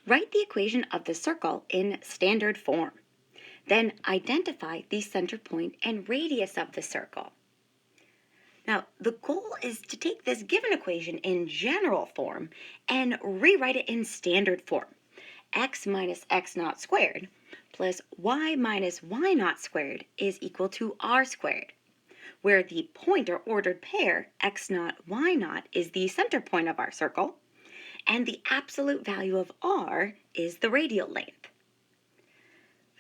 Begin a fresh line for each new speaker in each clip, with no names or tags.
Write the equation of the circle in standard form. Then identify the center point and radius of the circle. Now, the goal is to take this given equation in general form and rewrite it in standard form. X minus x naught squared plus y minus y naught squared is equal to r squared, where the point or ordered pair x naught y naught is the center point of our circle, and the absolute value of r is the radial length.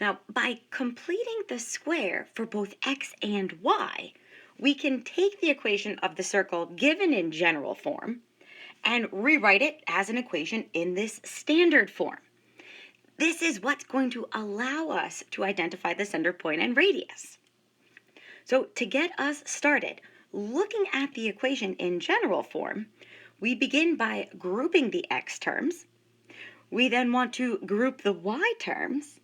Now, by completing the square for both x and y, we can take the equation of the circle given in general form and rewrite it as an equation in this standard form. This is what's going to allow us to identify the center point and radius. So to get us started, looking at the equation in general form, we begin by grouping the x terms. We then want to group the y terms.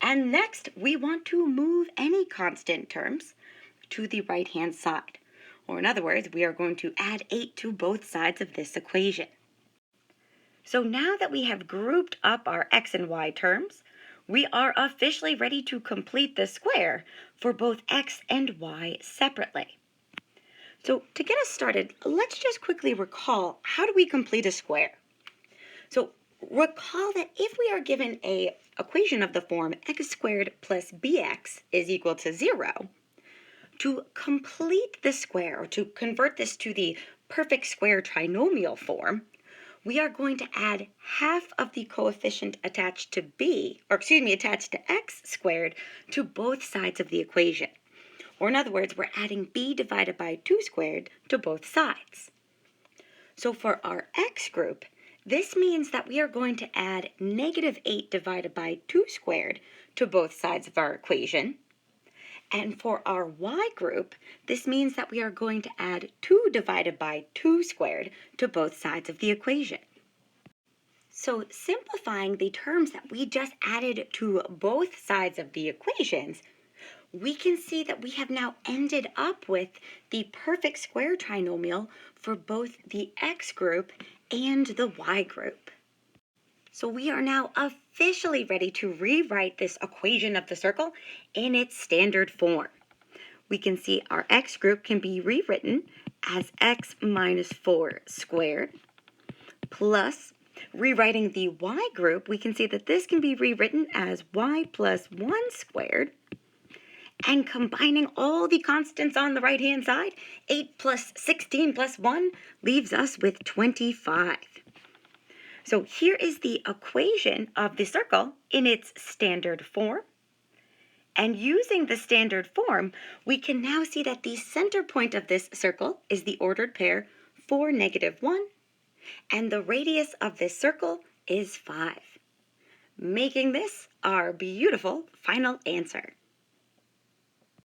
And next, we want to move any constant terms to the right-hand side. Or in other words, we are going to add 8 to both sides of this equation. So now that we have grouped up our x and y terms, we are officially ready to complete the square for both x and y separately. So to get us started, let's just quickly recall, how do we complete a square? So recall that if we are given an equation of the form x squared plus bx is equal to 0, to complete the square, or to convert this to the perfect square trinomial form, we are going to add half of the coefficient attached to attached to x squared to both sides of the equation. Or in other words, we're adding b divided by 2 squared to both sides. So for our x group, this means that we are going to add negative 8 divided by 2 squared to both sides of our equation. And for our y group, this means that we are going to add 2 divided by 2 squared to both sides of the equation. So simplifying the terms that we just added to both sides of the equations, we can see that we have now ended up with the perfect square trinomial for both the x group and the y group. So we are now officially ready to rewrite this equation of the circle in its standard form. We can see our x group can be rewritten as x minus 4 squared plus, rewriting the y group, we can see that this can be rewritten as y plus 1 squared. And combining all the constants on the right-hand side, 8 plus 16 plus 1 leaves us with 25. So here is the equation of the circle in its standard form. And using the standard form, we can now see that the center point of this circle is the ordered pair 4, -1, and the radius of this circle is 5, making this our beautiful final answer.